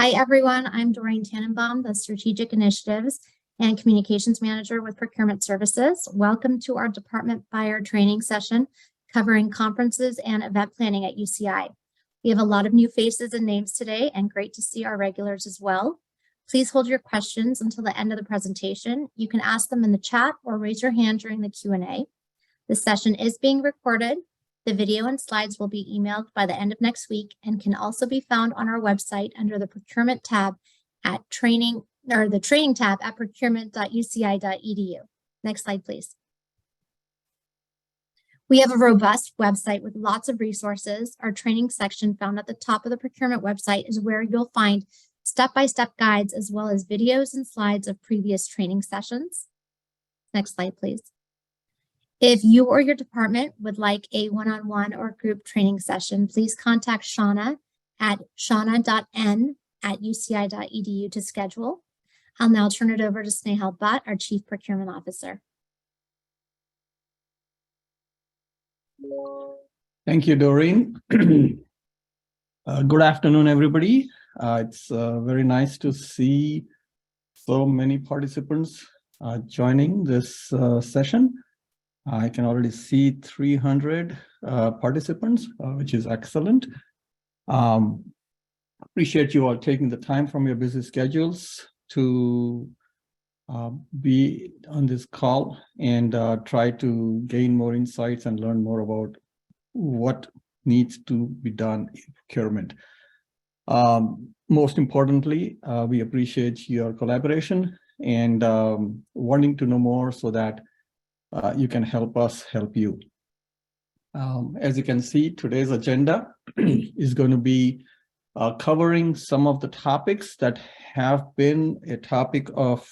Hi, everyone. I'm Doreen Tannenbaum, the Strategic Initiatives and Communications Manager with Procurement Services. Welcome to our Department Buyer Training session covering conferences and event planning at UCI. We have a lot of new faces and names today, and great to see our regulars as well. Please hold your questions until the end of the presentation. You can ask them in the chat or raise your hand during the Q&A. This session is being recorded. The video and slides will be emailed by the end of next week and can also be found on our website under the procurement tab at training, or the training tab at procurement.uci.edu. Next slide, please. We have a robust website with lots of resources. Our training section found at the top of the procurement website is where you'll find step-by-step guides as well as videos and slides of previous training sessions. Next slide, please. If you or your department would like a one-on-one or group training session, please contact Shauna at shauna.n@uci.edu to schedule. I'll now turn it over to Snehal Bhatt, our Chief Procurement Officer. Thank you, Doreen. Good afternoon, everybody. It's very nice to see so many participants joining this session. I can already see 300 participants, which is excellent. Appreciate you all taking the time from your busy schedules to be on this call and try to gain more insights and learn more about what needs to be done in procurement. Most importantly, we appreciate your collaboration and wanting to know more so that you can help us help you. As you can see, today's agenda is going to be covering some of the topics that have been a topic of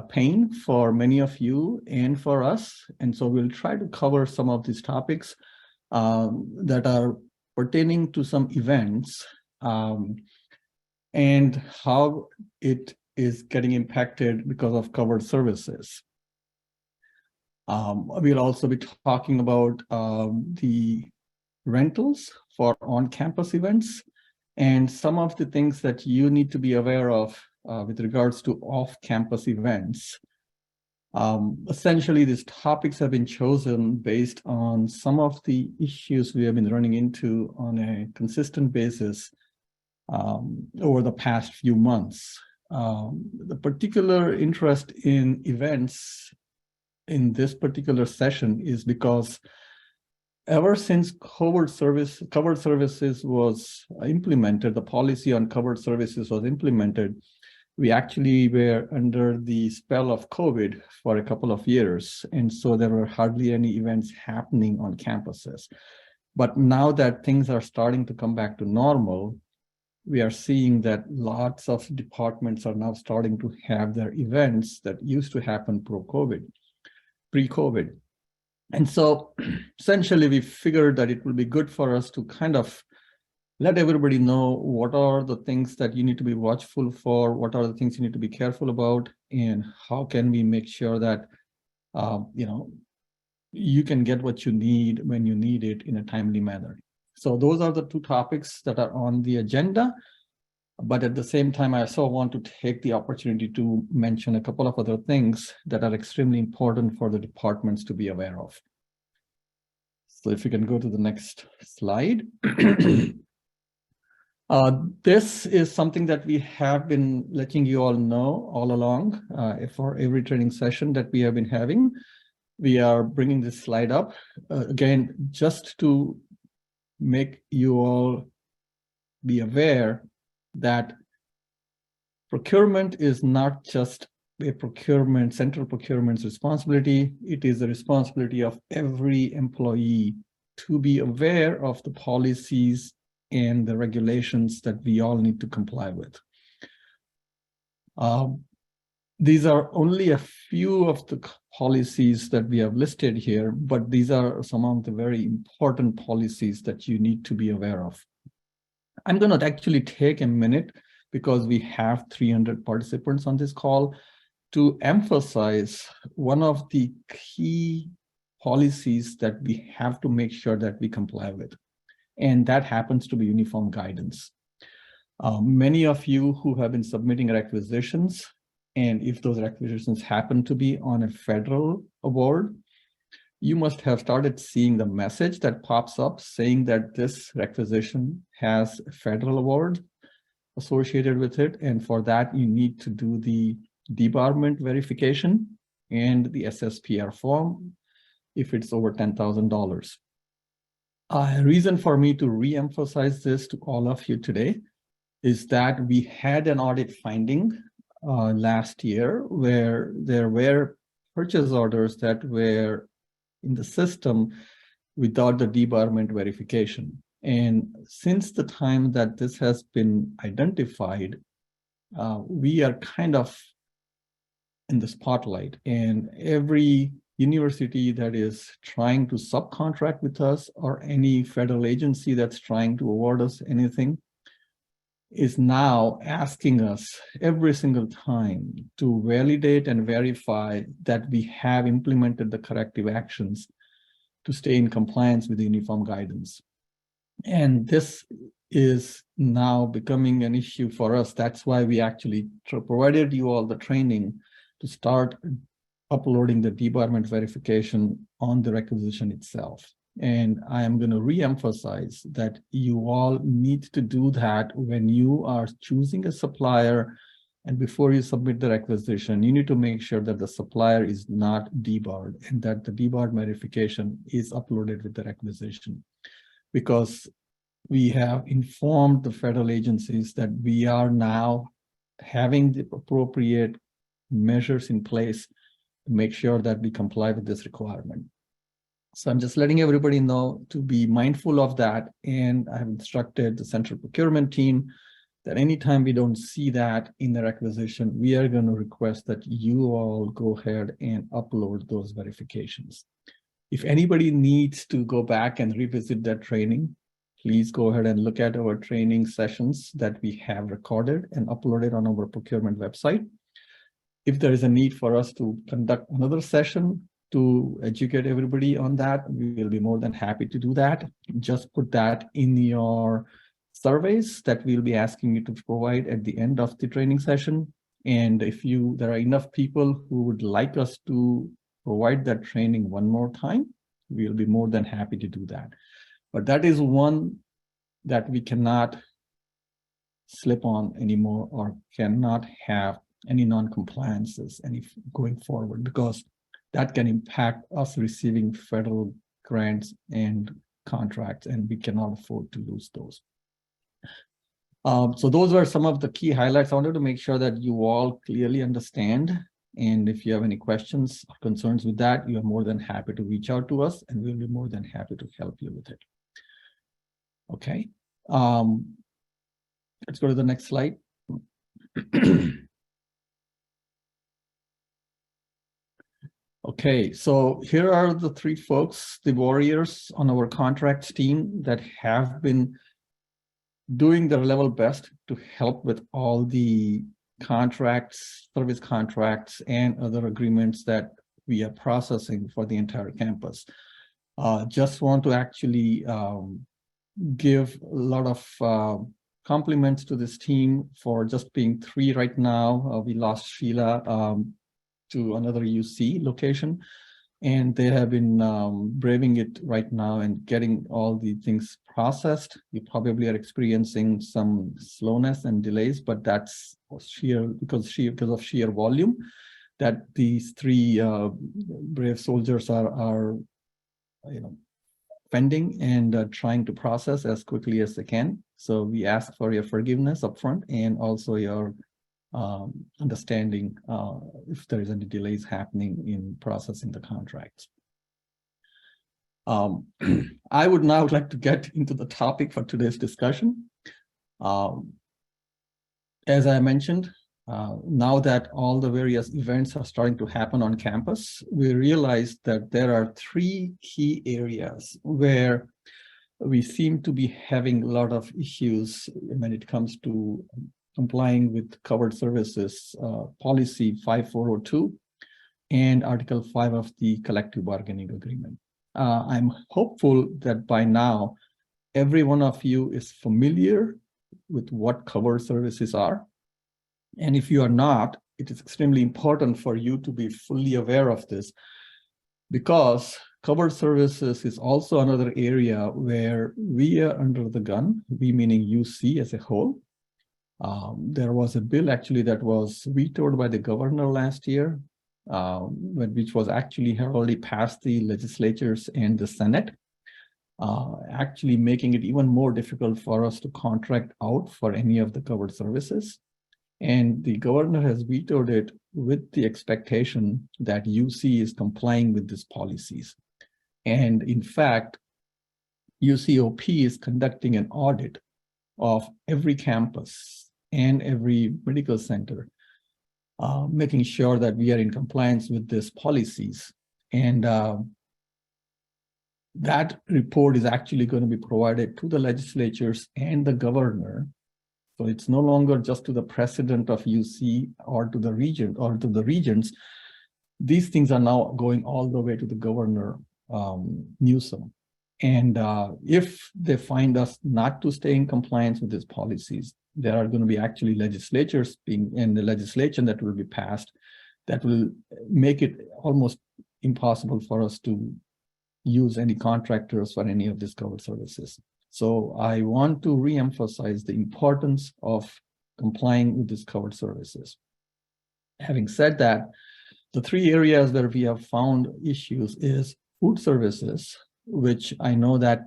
pain for many of you and for us. And so we'll try to cover some of these topics that are pertaining to some events and how it is getting impacted because of covered services. We'll also be talking about the rentals for on-campus events and some of the things that you need to be aware of with regards to off-campus events. Essentially, these topics have been chosen based on some of the issues we have been running into on a consistent basis over the past few months. The particular interest in events in this particular session is because ever since covered services was implemented, the policy on covered services was implemented, we actually were under the spell of COVID for a couple of years. And so there were hardly any events happening on campuses. But now that things are starting to come back to normal, we are seeing that lots of departments are now starting to have their events that used to happen pre-COVID. And so essentially we figured that it will be good for us to kind of let everybody know what are the things that you need to be watchful for, what are the things you need to be careful about, and how can we make sure that you can get what you need when you need it in a timely manner. So those are the two topics that are on the agenda. But at the same time, I also want to take the opportunity to mention a couple of other things that are extremely important for the departments to be aware of. So if you can go to the next slide. This is something that we have been letting you all know all along for every training session that we have been having. We are bringing this slide up again, just to make you all be aware that procurement is not just a central procurement's responsibility. It is the responsibility of every employee to be aware of the policies and the regulations that we all need to comply with. These are only a few of the policies that we have listed here, but these are some of the very important policies that you need to be aware of. I'm going to actually take a minute, because we have 300 participants on this call, to emphasize one of the key policies that we have to make sure that we comply with. And that happens to be uniform guidance. Many of you who have been submitting requisitions, and if those requisitions happen to be on a federal award, you must have started seeing the message that pops up saying that this requisition has a federal award associated with it. And for that, you need to do the debarment verification and the SSPR form if it's over $10,000. A reason for me to re-emphasize this to all of you today is that we had an audit finding last year where there were purchase orders that were in the system without the debarment verification. And since the time that this has been identified, we are kind of in the spotlight, and every university that is trying to subcontract with us or any federal agency that's trying to award us anything is now asking us every single time to validate and verify that we have implemented the corrective actions to stay in compliance with the uniform guidance. And this is now becoming an issue for us. That's why we actually provided you all the training to start uploading the debarment verification on the requisition itself. And I am going to re-emphasize that you all need to do that when you are choosing a supplier. And before you submit the requisition, you need to make sure that the supplier is not debarred and that the debarred verification is uploaded with the requisition. Because we have informed the federal agencies that we are now having the appropriate measures in place to make sure that we comply with this requirement. So I'm just letting everybody know to be mindful of that. And I have instructed the central procurement team that anytime we don't see that in the requisition, we are going to request that you all go ahead and upload those verifications. If anybody needs to go back and revisit that training, please go ahead and look at our training sessions that we have recorded and uploaded on our procurement website. If there is a need for us to conduct another session to educate everybody on that, we will be more than happy to do that. Just put that in your surveys that we'll be asking you to provide at the end of the training session. And if there are enough people who would like us to provide that training one more time, we'll be more than happy to do that. But that is one that we cannot slip on anymore or cannot have any non-compliances going forward, because that can impact us receiving federal grants and contracts, and we cannot afford to lose those. So those were some of the key highlights. I wanted to make sure that you all clearly understand. And if you have any questions or concerns with that, you are more than happy to reach out to us, and we'll be more than happy to help you with it. Okay. Let's go to the next slide. Okay, so here are the three folks, the warriors on our contracts team that have been doing their level best to help with all the contracts, service contracts, and other agreements that we are processing for the entire campus. Just want to actually give a lot of compliments to this team for just being three right now. We lost Sheila to another UC location, and they have been braving it right now and getting all the things processed. You probably are experiencing some slowness and delays, but that's because of sheer volume that these three brave soldiers are pending and trying to process as quickly as they can. So we ask for your forgiveness upfront and also your understanding if there is any delays happening in processing the contracts. I would now like to get into the topic for today's discussion. As I mentioned, now that all the various events are starting to happen on campus, we realize that there are three key areas where we seem to be having a lot of issues when it comes to complying with covered services policy 5402 and Article 5 of the collective bargaining agreement. I'm hopeful that by now, every one of you is familiar with what covered services are. And if you are not, it is extremely important for you to be fully aware of this, because covered services is also another area where we are under the gun, we meaning UC as a whole. There was a bill actually that was vetoed by the governor last year, which was actually had already passed the legislatures and the Senate, actually making it even more difficult for us to contract out for any of the covered services. And the governor has vetoed it with the expectation that UC is complying with these policies. And in fact, UCOP is conducting an audit of every campus and every medical center, making sure that we are in compliance with these policies. And that report is actually going to be provided to the legislatures and the governor. So it's no longer just to the president of UC or to the region or to the regions. These things are now going all the way to the governor, Newsom. And if they find us not to stay in compliance with these policies, there are going to be actually legislatures being in the legislation that will be passed that will make it almost impossible for us to use any contractors for any of these covered services. So I want to re-emphasize the importance of complying with these covered services. Having said that, the three areas where we have found issues is food services, which I know that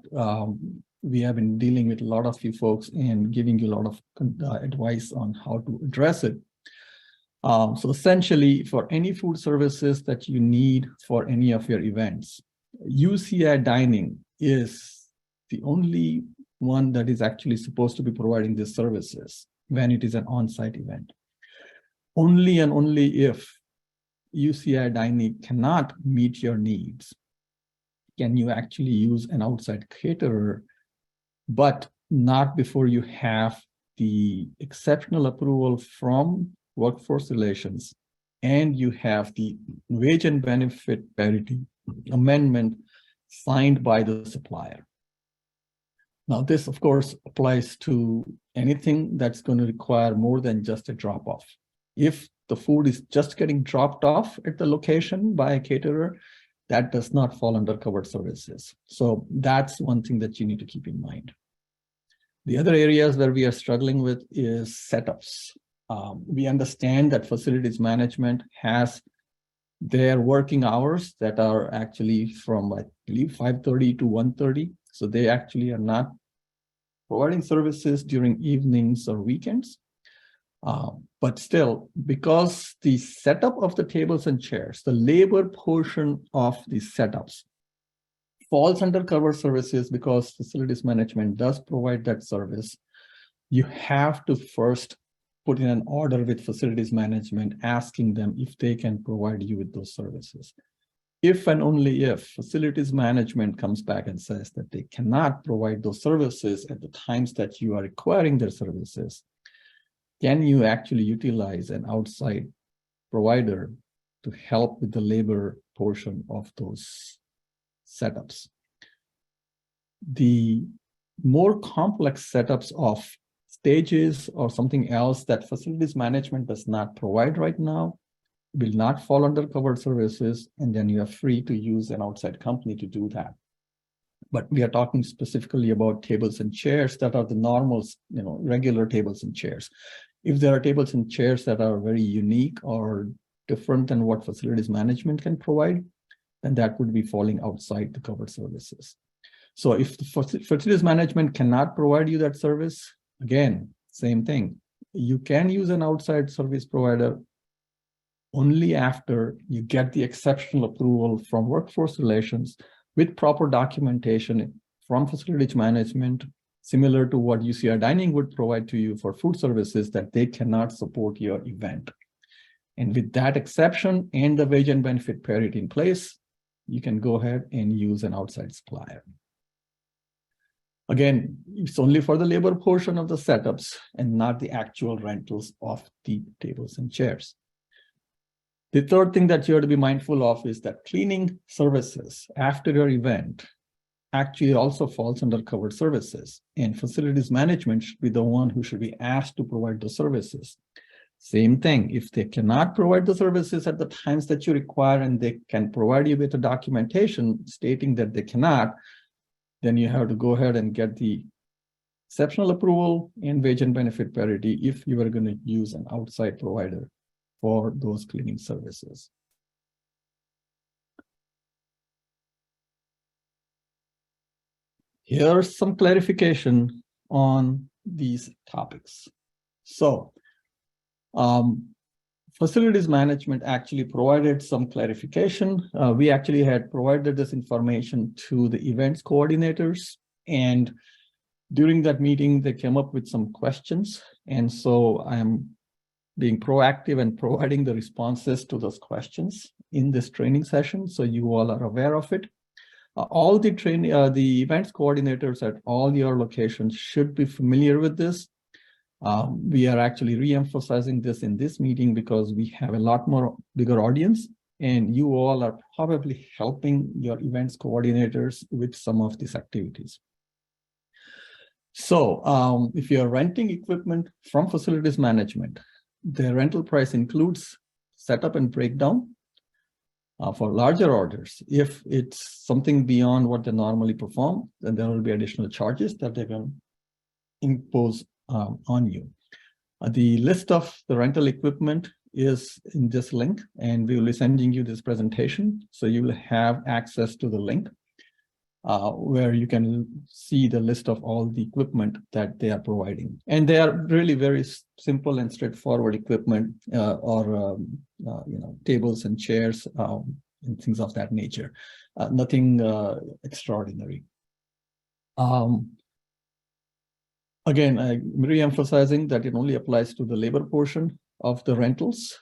we have been dealing with a lot of you folks and giving you a lot of advice on how to address it. So essentially, for any food services that you need for any of your events, UCI dining is the only one that is actually supposed to be providing these services when it is an on-site event. Only and only if UCI dining cannot meet your needs can you actually use an outside caterer, but not before you have the exceptional approval from workforce relations and you have the wage and benefit parity amendment signed by the supplier. Now, this, of course, applies to anything that's going to require more than just a drop-off. If the food is just getting dropped off at the location by a caterer, that does not fall under covered services. So that's one thing that you need to keep in mind. The other areas where we are struggling with is setups. We understand that facilities management has their working hours that are actually from, I believe, 5:30 to 1:30. So they actually are not providing services during evenings or weekends. But still, because the setup of the tables and chairs, the labor portion of the setups falls under covered services because facilities management does provide that service, you have to first put in an order with facilities management, asking them if they can provide you with those services. If and only if facilities management comes back and says that they cannot provide those services at the times that you are requiring their services, can you actually utilize an outside provider to help with the labor portion of those setups? The more complex setups of stages or something else that facilities management does not provide right now will not fall under covered services, and then you are free to use an outside company to do that. But we are talking specifically about tables and chairs that are the normal, regular tables and chairs. If there are tables and chairs that are very unique or different than what facilities management can provide, then that would be falling outside the covered services. So if the facilities management cannot provide you that service, again, same thing. You can use an outside service provider only after you get the exceptional approval from workforce relations with proper documentation from facilities management, similar to what UCI dining would provide to you for food services, that they cannot support your event. And with that exception and the wage and benefit parity in place, you can go ahead and use an outside supplier. Again, it's only for the labor portion of the setups and not the actual rentals of the tables and chairs. The third thing that you have to be mindful of is that cleaning services after your event actually also falls under covered services, and facilities management should be the one who should be asked to provide the services. Same thing, if they cannot provide the services at the times that you require and they can provide you with a documentation stating that they cannot, then you have to go ahead and get the exceptional approval and wage and benefit parity if you are going to use an outside provider for those cleaning services. Here's some clarification on these topics. So, facilities management actually provided some clarification. We actually had provided this information to the events coordinators, and during that meeting, they came up with some questions. And so I'm being proactive and providing the responses to those questions in this training session, so you all are aware of it. All the events coordinators at all your locations should be familiar with this. We are actually re-emphasizing this in this meeting because we have a lot more bigger audience, and you all are probably helping your events coordinators with some of these activities. So if you're renting equipment from facilities management, the rental price includes setup and breakdown. For larger orders, if it's something beyond what they normally perform, then there will be additional charges that they will impose on you. The list of the rental equipment is in this link, and we will be sending you this presentation. So you will have access to the link where you can see the list of all the equipment that they are providing. And they are really very simple and straightforward equipment tables and chairs and things of that nature. Nothing extraordinary. Again, I'm re-emphasizing that it only applies to the labor portion of the rentals.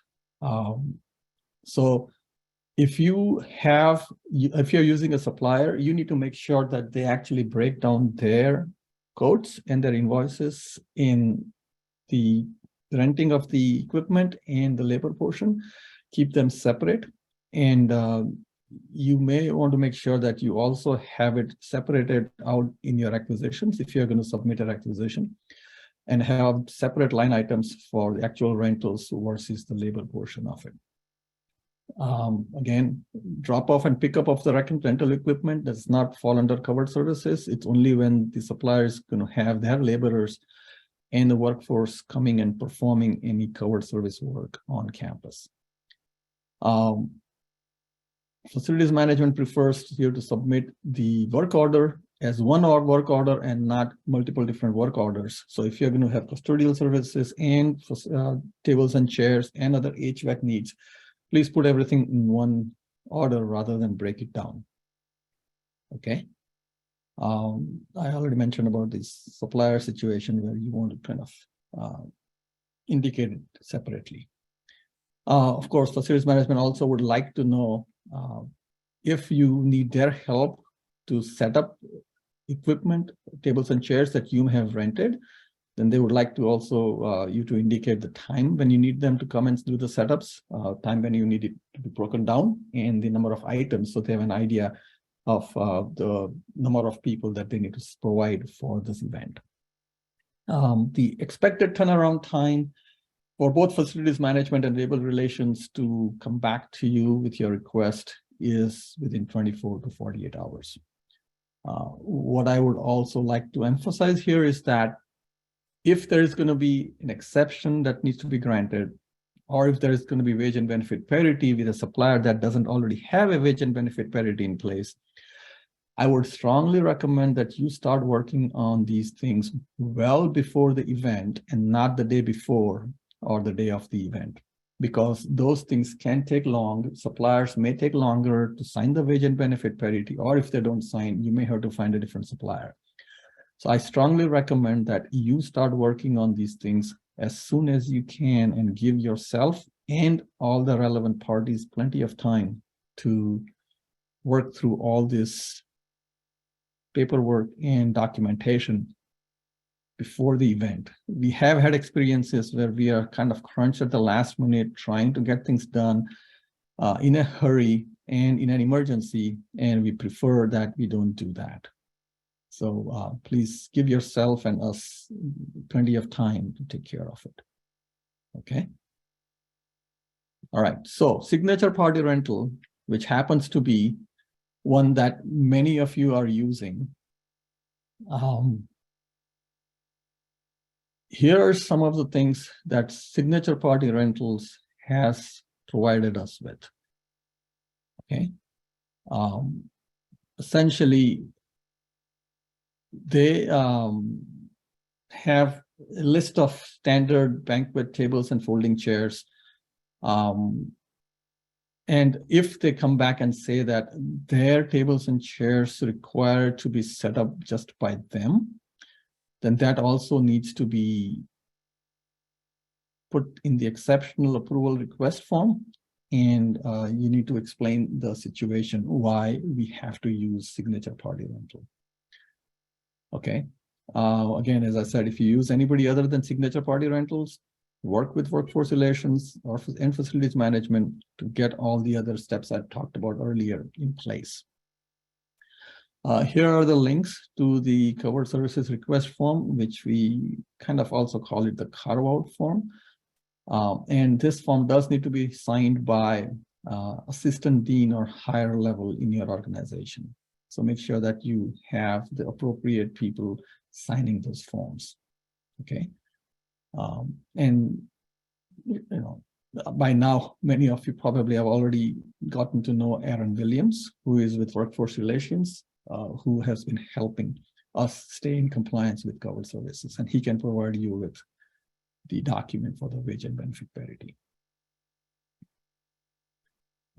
So if you're using a supplier, you need to make sure that they actually break down their quotes and their invoices in the renting of the equipment and the labor portion. Keep them separate, and you may want to make sure that you also have it separated out in your acquisitions if you're going to submit an acquisition, and have separate line items for the actual rentals versus the labor portion of it. Again, drop off and pick up of the rental equipment does not fall under covered services. It's only when the supplier is going to have their laborers and the workforce coming and performing any covered service work on campus. Facilities management prefers you to submit the work order as one work order and not multiple different work orders. So if you're going to have custodial services and tables and chairs and other HVAC needs, please put everything in one order rather than break it down. Okay. I already mentioned about this supplier situation where you want to kind of indicate it separately. Of course, facilities management also would like to know if you need their help to set up equipment, tables and chairs that you have rented, then they would like to also you to indicate the time when you need them to come and do the setups, time when you need it to be broken down, and the number of items, so they have an idea of the number of people that they need to provide for this event. The expected turnaround time for both facilities management and labor relations to come back to you with your request is within 24 to 48 hours. What I would also like to emphasize here is that if there is going to be an exception that needs to be granted, or if there is going to be wage and benefit parity with a supplier that doesn't already have a wage and benefit parity in place, I would strongly recommend that you start working on these things well before the event and not the day before or the day of the event, because those things can take long. Suppliers may take longer to sign the wage and benefit parity, or if they don't sign, you may have to find a different supplier. So I strongly recommend that you start working on these things as soon as you can and give yourself and all the relevant parties plenty of time to work through all this paperwork and documentation before the event. We have had experiences where we are kind of crunched at the last minute trying to get things done in a hurry and in an emergency, and we prefer that we don't do that. So please give yourself and us plenty of time to take care of it. Okay. All right. So signature party rental, which happens to be one that many of you are using. Here are some of the things that signature party rentals has provided us with. Okay. Essentially, they have a list of standard banquet tables and folding chairs. And if they come back and say that their tables and chairs require to be set up just by them, then that also needs to be put in the exceptional approval request form. And you need to explain the situation, why we have to use signature party rental. Okay. Again, as I said, if you use anybody other than signature party rentals, work with workforce relations and facilities management to get all the other steps I talked about earlier in place. Here are the links to the covered services request form, which we kind of also call it the carve-out form. And this form does need to be signed by assistant dean or higher level in your organization. So make sure that you have the appropriate people signing those forms. Okay. And you know, by now, many of you probably have already gotten to know Aaron Williams, who is with Workforce Relations, who has been helping us stay in compliance with covered services, and he can provide you with the document for the wage and benefit parity.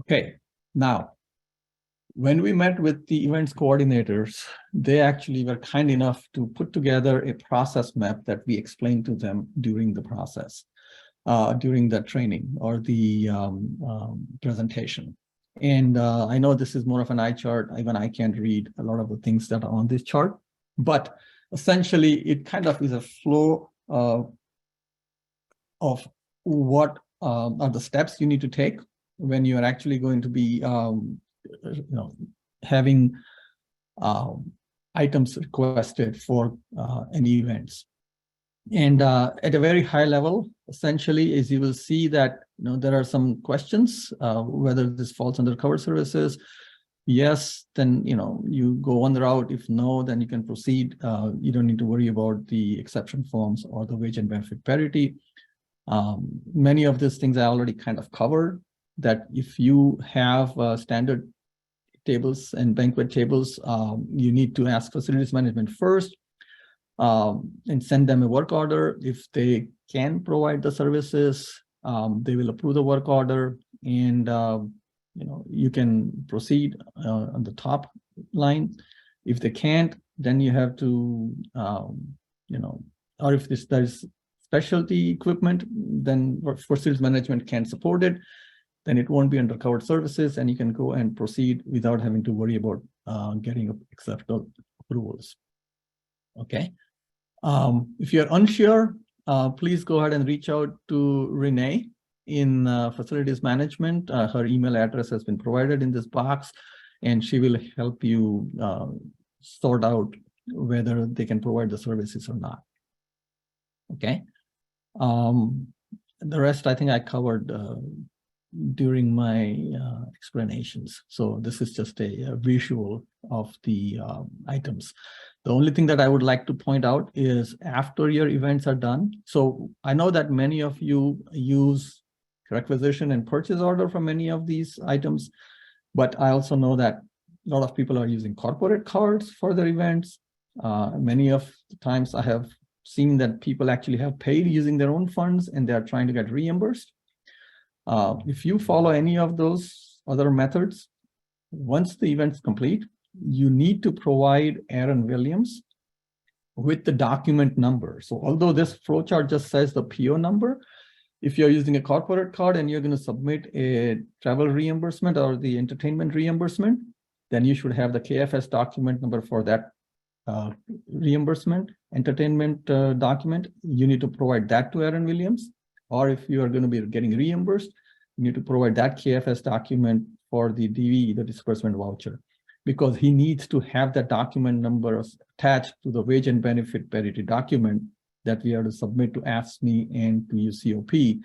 Okay, now, when we met with the events coordinators, they actually were kind enough to put together a process map that we explained to them during the process, during the training or the presentation. And I know this is more of an eye chart. Even I can't read a lot of the things that are on this chart, but essentially it kind of is a flow of what are the steps you need to take when you are actually going to be having items requested for any events. And at a very high level, essentially, as you will see that there are some questions, whether this falls under covered services. Yes, then you go one route. If no, then you can proceed. You don't need to worry about the exception forms or the wage and benefit parity. Many of these things I already kind of covered, that if you have standard tables and banquet tables, you need to ask facilities management first and send them a work order. If they can provide the services, they will approve the work order, and you can proceed on the top line. If they can't, then you have to or if there's specialty equipment, then facilities management can't support it, then it won't be under covered services, and you can go and proceed without having to worry about getting acceptable approvals. Okay. If you're unsure, please go ahead and reach out to Renee in facilities management. Her email address has been provided in this box, and she will help you sort out whether they can provide the services or not. Okay. The rest I think I covered during my explanations. So this is just a visual of the items. The only thing that I would like to point out is after your events are done. So I know that many of you use requisition and purchase order for many of these items, but I also know that a lot of people are using corporate cards for their events. Many of the times I have seen that people actually have paid using their own funds and they are trying to get reimbursed. If you follow any of those other methods, once the event's complete, you need to provide Aaron Williams with the document number. So although this flowchart just says the PO number, if you're using a corporate card and you're going to submit a travel reimbursement or the entertainment reimbursement, then you should have the KFS document number for that reimbursement, entertainment document. You need to provide that to Aaron Williams. Or if you are going to be getting reimbursed, you need to provide that KFS document for the DV, the disbursement voucher. because he needs to have that document number attached to the wage and benefit parity document that we are to submit to AFSCME and to UCOP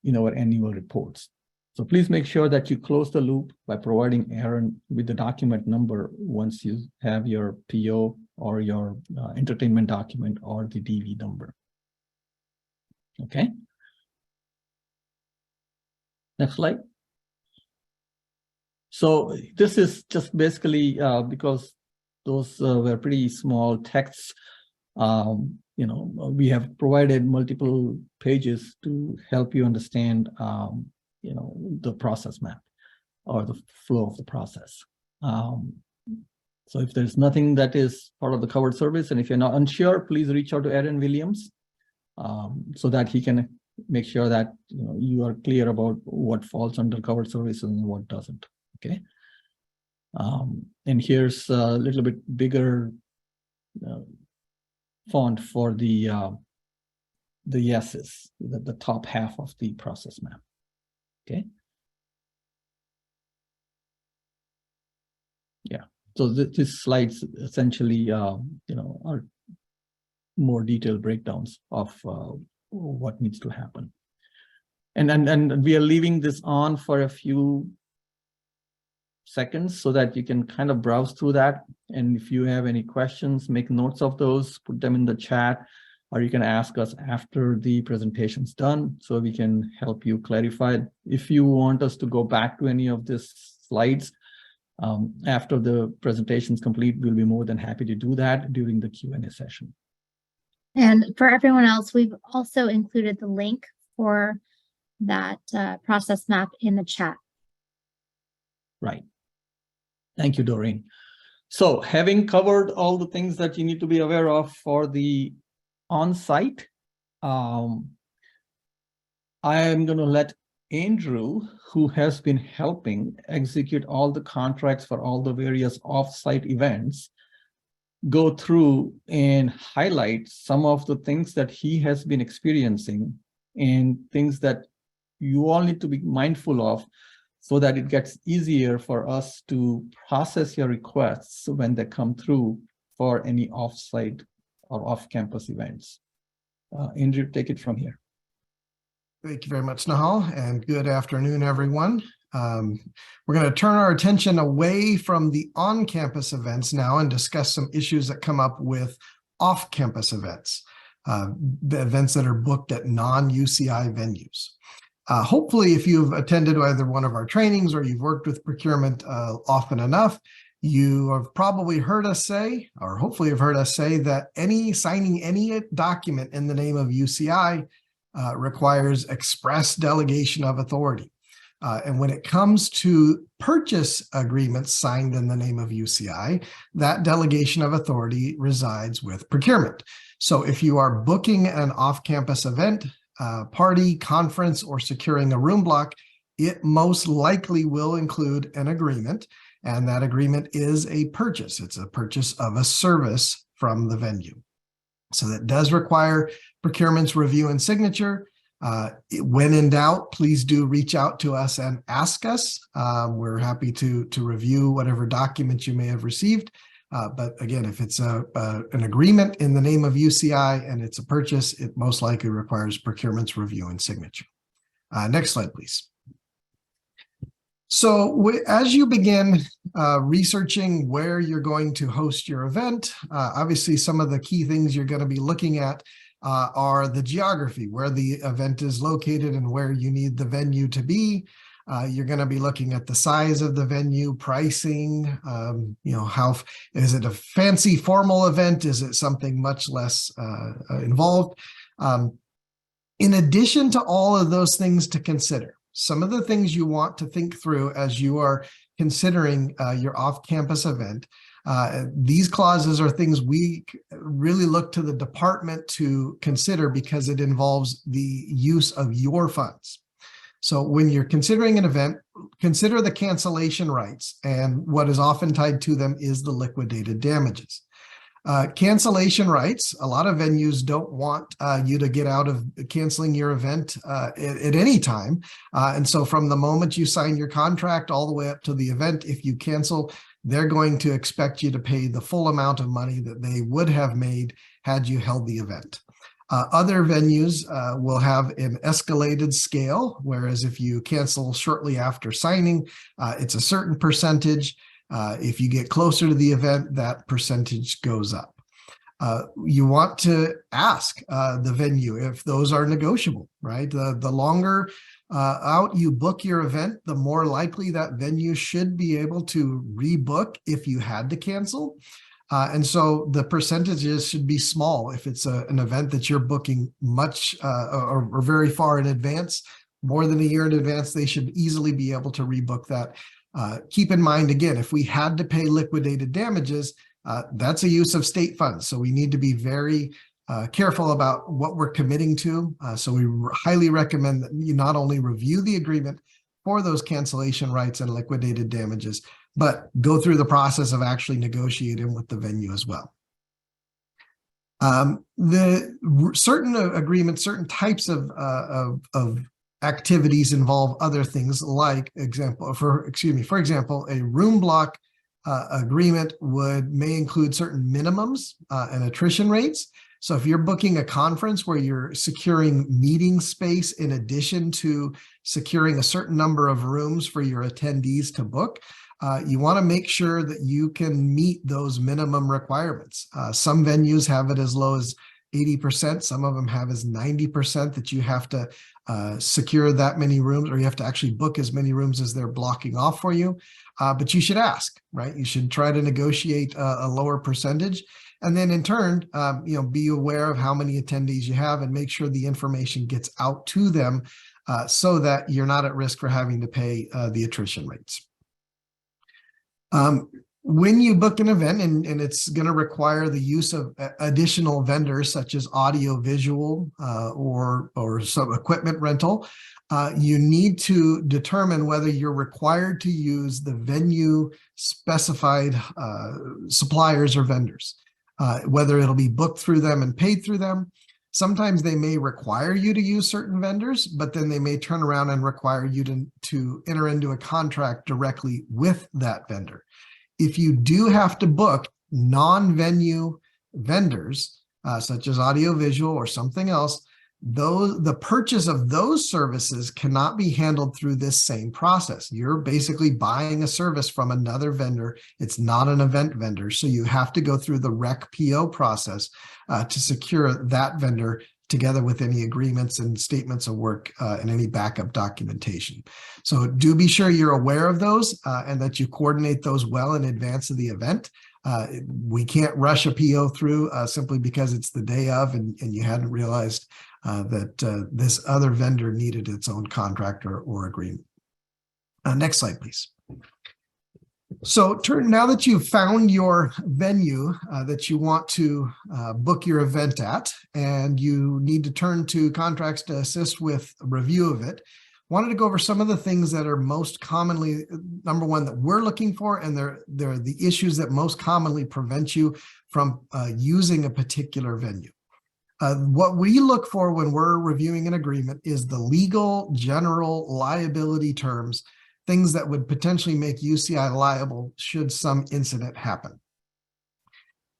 in our annual reports. So please make sure that you close the loop by providing Aaron with the document number once you have your PO or your entertainment document or the DV number. Okay. Next slide. So this is just basically because those were pretty small texts. We have provided multiple pages to help you understand, the process map or the flow of the process. So if there's nothing that is part of the covered service, and if you're not unsure, please reach out to Aaron Williams so that he can make sure that you are clear about what falls under covered services and what doesn't. Okay. And here's a little bit bigger font for the yeses, the top half of the process map. Okay. Yeah. So these slides essentially, are more detailed breakdowns of what needs to happen. And we are leaving this on for a few seconds so that you can kind of browse through that. And if you have any questions, make notes of those, put them in the chat, or you can ask us after the presentation's done so we can help you clarify it. If you want us to go back to any of these slides after the presentation is complete, we'll be more than happy to do that during the Q&A session. And for everyone else, we've also included the link for that process map in the chat. Right. Thank you, Doreen. So having covered all the things that you need to be aware of for the on-site, I am going to let Andrew, who has been helping execute all the contracts for all the various off-site events, go through and highlight some of the things that he has been experiencing and things that you all need to be mindful of so that it gets easier for us to process your requests when they come through for any off-site or off-campus events. Andrew, take it from here. Thank you very much, Nahal, and good afternoon, everyone. We're going to turn our attention away from the on-campus events now and discuss some issues that come up with off-campus events, the events that are booked at non-UCI venues. Hopefully, if you've attended either one of our trainings or you've worked with procurement often enough, you have probably heard us say, or hopefully have heard us say, that signing any document in the name of UCI requires express delegation of authority. And when it comes to purchase agreements signed in the name of UCI, that delegation of authority resides with procurement. So if you are booking an off-campus event, party, conference, or securing a room block, it most likely will include an agreement, and that agreement is a purchase. It's a purchase of a service from the venue. So that does require procurement's review and signature. When in doubt, please do reach out to us and ask us. We're happy to review whatever documents you may have received. But again, if it's an agreement in the name of UCI and it's a purchase, it most likely requires procurement's review and signature. Next slide, please. So as you begin researching where you're going to host your event, obviously some of the key things you're going to be looking at are the geography, where the event is located and where you need the venue to be. You're going to be looking at the size of the venue, pricing, how is it a fancy formal event? Is it something much less involved? In addition to all of those things to consider, some of the things you want to think through as you are considering your off-campus event. These clauses are things we really look to the department to consider because it involves the use of your funds. So when you're considering an event, consider the cancellation rights, and what is often tied to them is the liquidated damages. Cancellation rights, a lot of venues don't want you to get out of canceling your event at any time. And so from the moment you sign your contract all the way up to the event, if you cancel, they're going to expect you to pay the full amount of money that they would have made had you held the event. Other venues will have an escalated scale, whereas if you cancel shortly after signing, it's a certain percentage. If you get closer to the event, that percentage goes up. You want to ask the venue if those are negotiable, right? The longer out you book your event, the more likely that venue should be able to rebook if you had to cancel. And so the percentages should be small if it's an event that you're booking much or very far in advance, more than a year in advance. They should easily be able to rebook that. Keep in mind, again, if we had to pay liquidated damages, that's a use of state funds. So we need to be very careful about what we're committing to. So we highly recommend that you not only review the agreement for those cancellation rights and liquidated damages, but go through the process of actually negotiating with the venue as well. The certain agreements, certain types of activities involve other things, like for example, a room block agreement may include certain minimums and attrition rates. So if you're booking a conference where you're securing meeting space in addition to securing a certain number of rooms for your attendees to book, you want to make sure that you can meet those minimum requirements. Some venues have it as low as 80%. Some of them have as 90% that you have to secure that many rooms, or you have to actually book as many rooms as they're blocking off for you. But you should ask, right? You should try to negotiate a lower percentage. And then in turn, be aware of how many attendees you have and make sure the information gets out to them so that you're not at risk for having to pay the attrition rates. When you book an event and it's going to require the use of additional vendors such as audio visual or some equipment rental, you need to determine whether you're required to use the venue specified suppliers or vendors, whether it'll be booked through them and paid through them. Sometimes they may require you to use certain vendors, but then they may turn around and require you to enter into a contract directly with that vendor. If you do have to book non-venue vendors, such as audiovisual or something else, the purchase of those services cannot be handled through this same process. You're basically buying a service from another vendor. It's not an event vendor. So you have to go through the REC PO process to secure that vendor, together with any agreements and statements of work and any backup documentation. So do be sure you're aware of those and that you coordinate those well in advance of the event. We can't rush a PO through simply because it's the day of and you hadn't realized that this other vendor needed its own contract or agreement. Next slide, please. So now that you've found your venue that you want to book your event at, and you need to turn to contracts to assist with a review of it, wanted to go over some of the things that are most commonly, number one, that we're looking for, and they're the issues that most commonly prevent you from using a particular venue. What we look for when we're reviewing an agreement is the legal general liability terms, things that would potentially make UCI liable should some incident happen.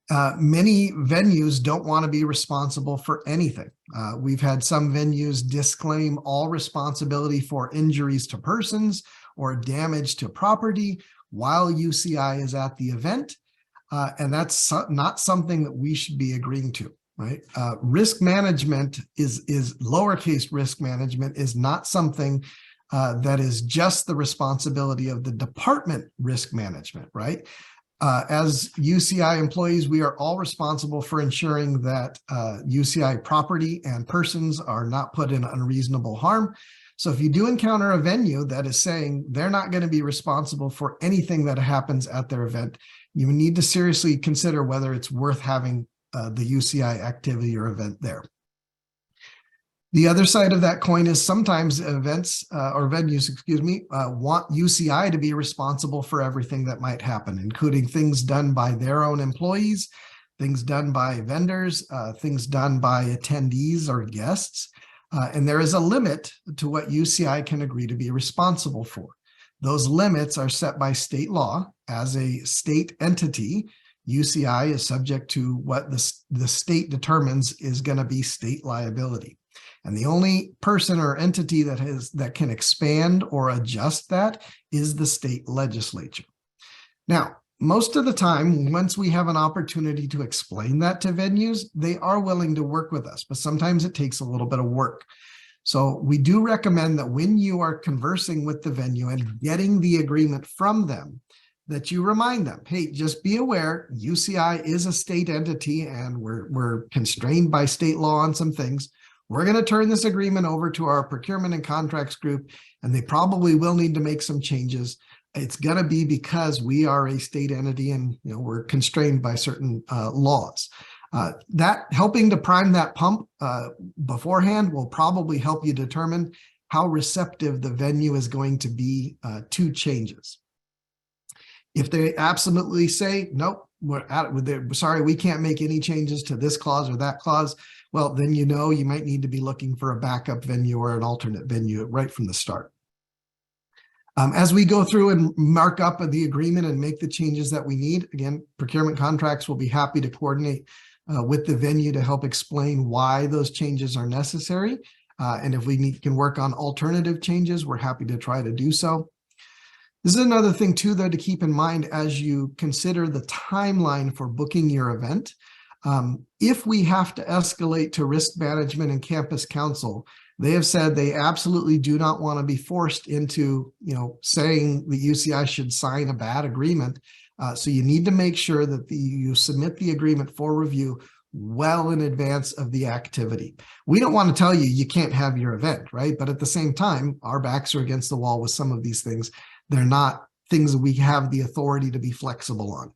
Many venues don't want to be responsible for anything. We've had some venues disclaim all responsibility for injuries to persons or damage to property while UCI is at the event. And that's not something that we should be agreeing to, right? Risk management is lowercase risk management is not something that is just the responsibility of the department risk management, right? As UCI employees, we are all responsible for ensuring that UCI property and persons are not put in unreasonable harm. So if you do encounter a venue that is saying they're not going to be responsible for anything that happens at their event, you need to seriously consider whether it's worth having the UCI activity or event there. The other side of that coin is sometimes events or venues, want UCI to be responsible for everything that might happen, including things done by their own employees, things done by vendors, things done by attendees or guests. And there is a limit to what UCI can agree to be responsible for. Those limits are set by state law. As a state entity, UCI is subject to what the state determines is going to be state liability. And the only person or entity that can expand or adjust that is the state legislature. Now, most of the time, once we have an opportunity to explain that to venues, they are willing to work with us, but sometimes it takes a little bit of work. So we do recommend that when you are conversing with the venue and getting the agreement from them, that you remind them, hey, just be aware, UCI is a state entity and we're constrained by state law on some things. We're going to turn this agreement over to our procurement and contracts group, and they probably will need to make some changes. It's going to be because we are a state entity and we're constrained by certain laws. That helping to prime that pump beforehand will probably help you determine how receptive the venue is going to be to changes. If they absolutely say, nope, sorry, we can't make any changes to this clause or that clause, well, then you might need to be looking for a backup venue or an alternate venue right from the start. As we go through and mark up the agreement and make the changes that we need, again, procurement contracts will be happy to coordinate with the venue to help explain why those changes are necessary. And if we can work on alternative changes, we're happy to try to do so. This is another thing too, though, to keep in mind as you consider the timeline for booking your event. If we have to escalate to risk management and campus council, they have said they absolutely do not want to be forced into, saying the UCI should sign a bad agreement. So you need to make sure that you submit the agreement for review well in advance of the activity. We don't want to tell you can't have your event, right? But at the same time, our backs are against the wall with some of these things. They're not things that we have the authority to be flexible on.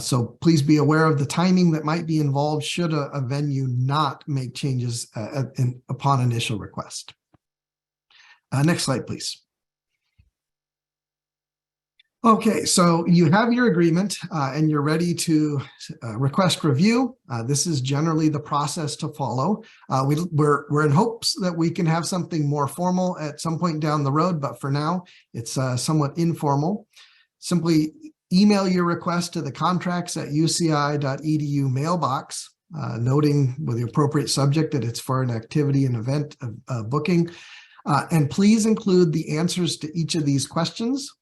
So please be aware of the timing that might be involved should a venue not make changes upon initial request. Next slide, please. Okay, so you have your agreement and you're ready to request review. This is generally the process to follow. We're in hopes that we can have something more formal at some point down the road, but for now, it's somewhat informal. Simply email your request to the contracts@uci.edu mailbox, noting with the appropriate subject that it's for an activity and event booking. And please include the answers to each of these questions.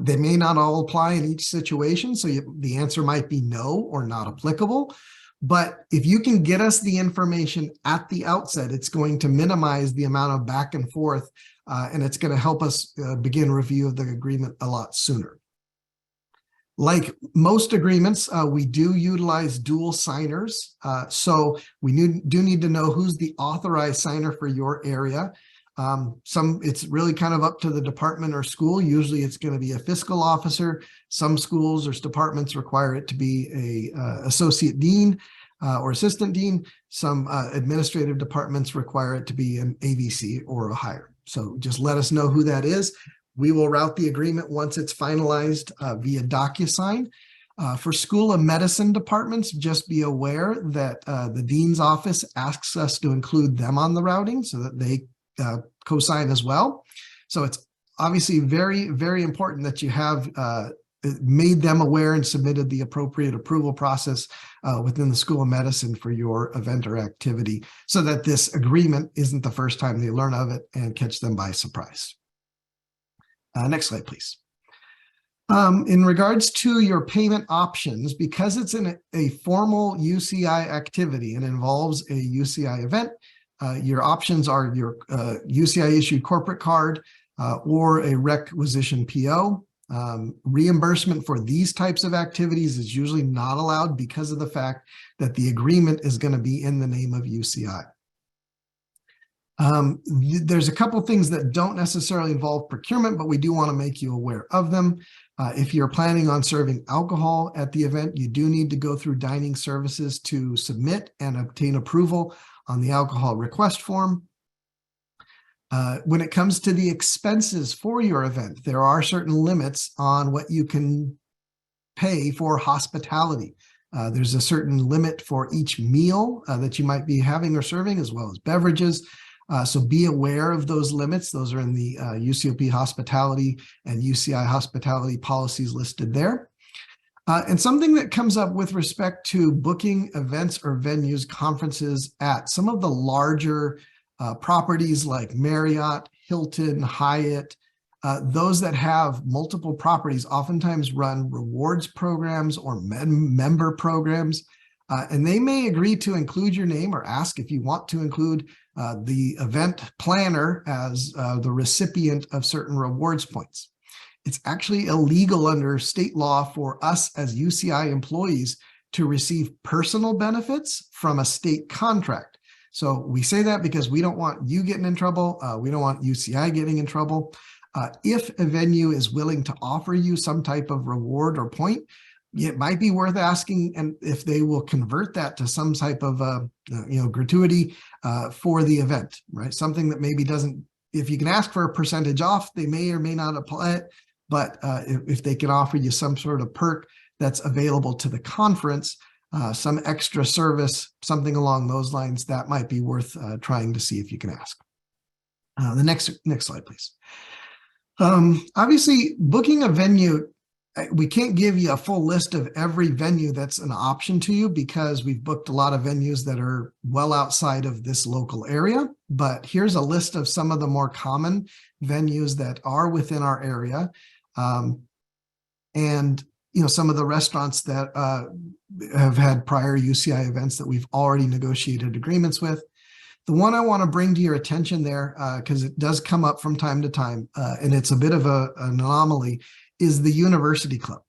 They may not all apply in each situation, so the answer might be no or not applicable. But if you can get us the information at the outset, it's going to minimize the amount of back and forth, and it's going to help us begin review of the agreement a lot sooner. Like most agreements, we do utilize dual signers. So we do need to know who's the authorized signer for your area. It's really kind of up to the department or school. Usually it's going to be a fiscal officer. Some schools or departments require it to be a associate dean or assistant dean. Some administrative departments require it to be an AVC or a higher. So just let us know who that is. We will route the agreement once it's finalized via DocuSign. For school of medicine departments, just be aware that the dean's office asks us to include them on the routing so that they co-sign as well. So it's obviously very, very important that you have made them aware and submitted the appropriate approval process within the School of Medicine for your event or activity so that this agreement isn't the first time they learn of it and catch them by surprise. Next slide, please. In regards to your payment options, because it's in a formal UCI activity and involves a UCI event, your options are your UCI issued corporate card or a requisition PO. Reimbursement for these types of activities is usually not allowed because of the fact that the agreement is going to be in the name of UCI. There's a couple things that don't necessarily involve procurement, but we do want to make you aware of them. If you're planning on serving alcohol at the event, you do need to go through dining services to submit and obtain approval on the alcohol request form. When it comes to the expenses for your event, there are certain limits on what you can pay for hospitality. There's a certain limit for each meal that you might be having or serving, as well as beverages. So be aware of those limits. Those are in the UCOP hospitality and UCI hospitality policies listed there. And something that comes up with respect to booking events or venues, conferences at some of the larger properties like Marriott, Hilton, Hyatt, those that have multiple properties oftentimes run rewards programs or member programs, and they may agree to include your name or ask if you want to include the event planner as the recipient of certain rewards points. It's actually illegal under state law for us as UCI employees to receive personal benefits from a state contract. So we say that because we don't want you getting in trouble. We don't want UCI getting in trouble. If a venue is willing to offer you some type of reward or point, it might be worth asking, and if they will convert that to some type of gratuity for the event, right? Something that maybe doesn't. If you can ask for a percentage off, they may or may not apply it. But if they can offer you some sort of perk that's available to the conference, some extra service, something along those lines, that might be worth trying to see if you can ask. The next slide, please. Obviously, booking a venue, we can't give you a full list of every venue that's an option to you because we've booked a lot of venues that are well outside of this local area. But here's a list of some of the more common venues that are within our area. And some of the restaurants that have had prior UCI events that we've already negotiated agreements with. The one I want to bring to your attention there, because it does come up from time to time, and it's a bit of an anomaly, is the University Club.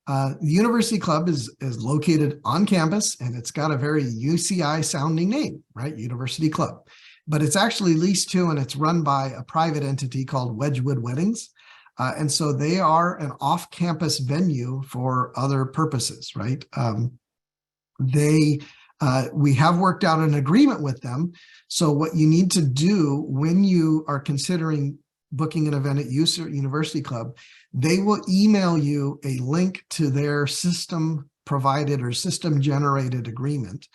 The University Club is located on campus, and it's got a very UCI sounding name, right? University Club. But it's actually leased to, and it's run by a private entity called Wedgwood Weddings. And so they are an off-campus venue for other purposes, right? We have worked out an agreement with them. So what you need to do when you are considering booking an event at University Club, they will email you a link to their system provided or system generated agreement.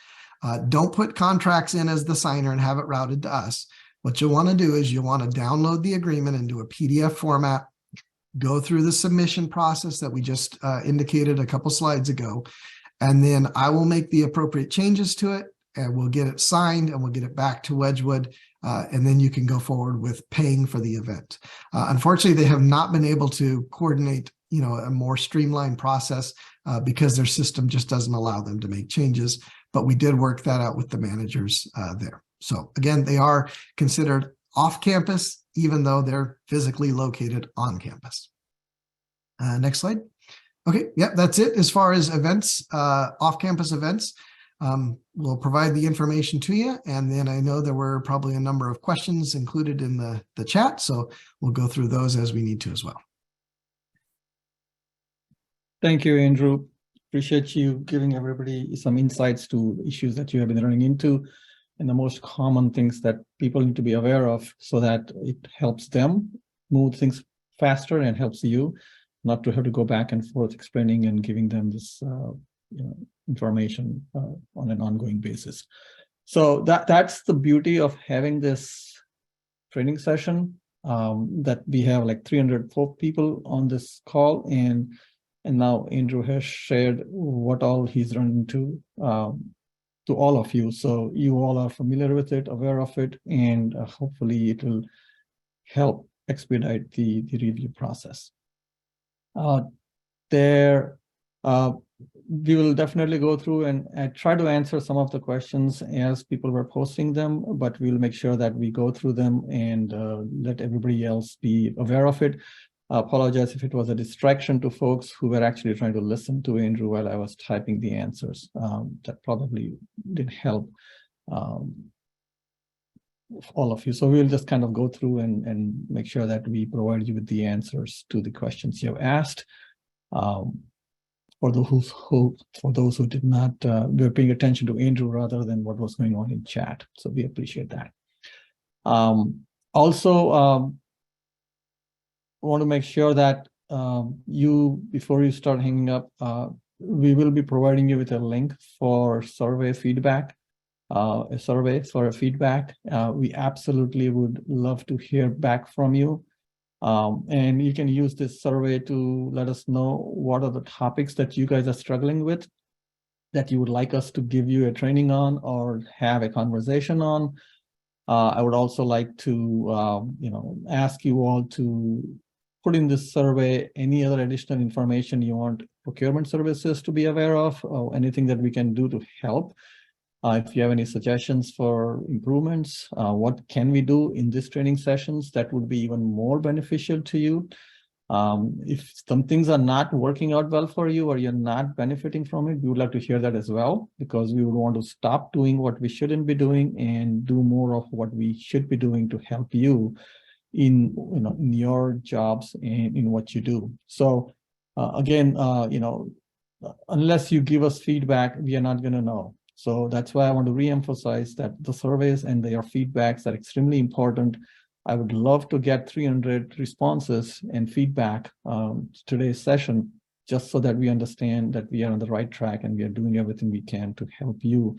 Don't put contracts in as the signer and have it routed to us. What you'll want to do is you'll want to download the agreement into a PDF format, go through the submission process that we just indicated a couple slides ago, and then I will make the appropriate changes to it, and we'll get it signed, and we'll get it back to Wedgwood, and then you can go forward with paying for the event. Unfortunately, they have not been able to coordinate, a more streamlined process because their system just doesn't allow them to make changes, but we did work that out with the managers there. So again, they are considered off campus, even though they're physically located on campus. Next slide. Okay, yep, that's it as far as events, off-campus events. We'll provide the information to you, and then I know there were probably a number of questions included in the chat, so we'll go through those as we need to as well. Thank you, Andrew. Appreciate you giving everybody some insights to issues that you have been running into and the most common things that people need to be aware of so that it helps them move things faster and helps you not to have to go back and forth explaining and giving them this information on an ongoing basis. So that's the beauty of having this training session, that we have like 304 people on this call, and now Andrew has shared what all he's run into to all of you. So you all are familiar with it, aware of it, and hopefully it will help expedite the review process. We will definitely go through and try to answer some of the questions as people were posting them, but we'll make sure that we go through them and let everybody else be aware of it. I apologize if it was a distraction to folks who were actually trying to listen to Andrew while I was typing the answers. That probably didn't help all of you. So we'll just kind of go through and make sure that we provide you with the answers to the questions you have asked. For those who did not, were paying attention to Andrew rather than what was going on in chat. So we appreciate that. Also, I want to make sure that before you start hanging up, we will be providing you with a link for survey feedback. a survey for a feedback. We absolutely would love to hear back from you. And you can use this survey to let us know what are the topics that you guys are struggling with, that you would like us to give you a training on or have a conversation on. I would also like to, ask you all to put in this survey any other additional information you want procurement services to be aware of, or anything that we can do to help. If you have any suggestions for improvements, what can we do in these training sessions that would be even more beneficial to you? If some things are not working out well for you or you're not benefiting from it, we would like to hear that as well, because we would want to stop doing what we shouldn't be doing and do more of what we should be doing to help you in your jobs and in what you do. So again, unless you give us feedback, we are not going to know. So that's why I want to reemphasize that the surveys and their feedbacks are extremely important. I would love to get 300 responses and feedback today's session, just so that we understand that we are on the right track and we are doing everything we can to help you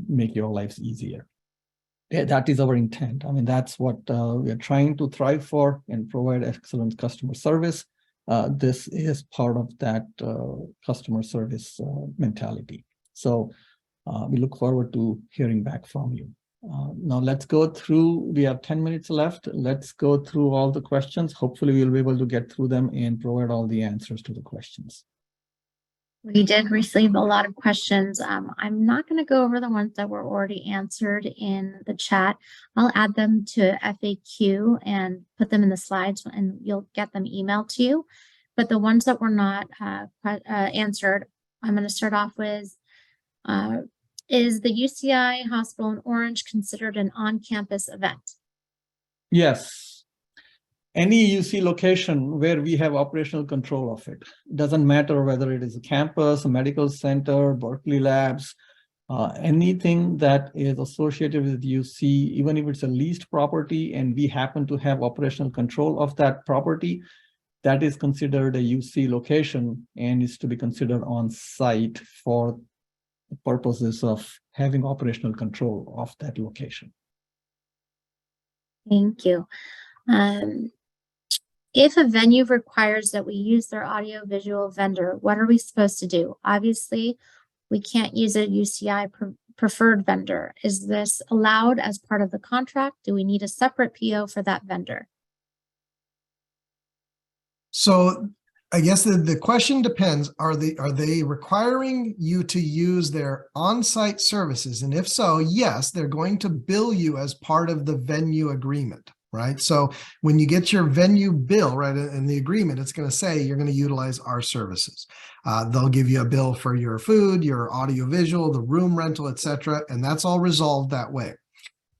make your lives easier. Yeah, that is our intent. I mean, that's what we are trying to thrive for and provide excellent customer service. This is part of that customer service mentality. So we look forward to hearing back from you. Now let's go through, we have 10 minutes left. Let's go through all the questions. Hopefully we'll be able to get through them and provide all the answers to the questions. We did receive a lot of questions. I'm not going to go over the ones that were already answered in the chat. I'll add them to FAQ and put them in the slides, and you'll get them emailed to you. But the ones that were not answered, I'm going to start off with, is the UCI hospital in Orange considered an on-campus event? Yes. Any UC location where we have operational control of it. Doesn't matter whether it is a campus, a medical center, Berkeley Labs, anything that is associated with UC, even if it's a leased property and we happen to have operational control of that property, that is considered a UC location and is to be considered on site for the purposes of having operational control of that location. Thank you. If a venue requires that we use their audio-visual vendor, what are we supposed to do? Obviously, we can't use a UCI preferred vendor. Is this allowed as part of the contract? Do we need a separate PO for that vendor? So I guess the question depends, are they requiring you to use their on-site services? And if so, yes, they're going to bill you as part of the venue agreement, right? So when you get your venue bill, right, in the agreement, it's going to say you're going to utilize our services. They'll give you a bill for your food, your audiovisual, the room rental, etc., and that's all resolved that way.